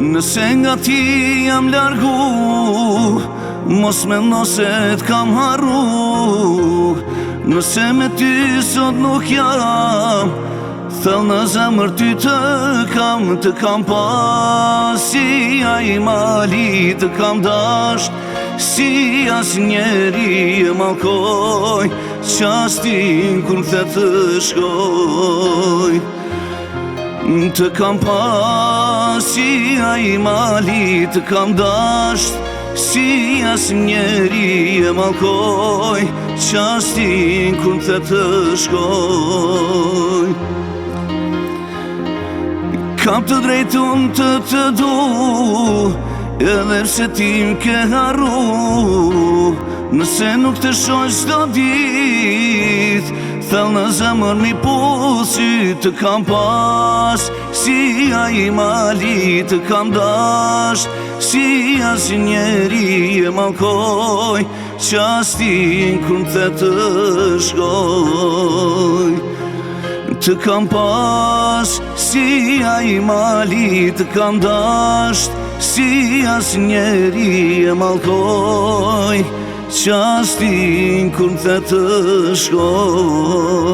Nëse nga ti jam largu, mos mendo se t'kam harru. Nëse me ty sot nuk jam, thell në zemër ty të kam pas. Si ai mali të kam dasht, si as njeri e malkoj qastin kur m'the të shkoj. Të kam pas, si ai mali të kam dasht, si as njeri e malkoj qastin kur m'the të shkoj. Kam të drejtun të du, edhe pse ti m'ke harru. Nëse nuk të shoj çdo dit, thell në zemër mi pusi të kam pas. Si ai mali të kam dasht, si as njeri e malkoj qastin kur m'the të shkoj. Të kam pas, si ai mali të kam dasht, si as njeri e malkoj qastin kur m'the të shkoj.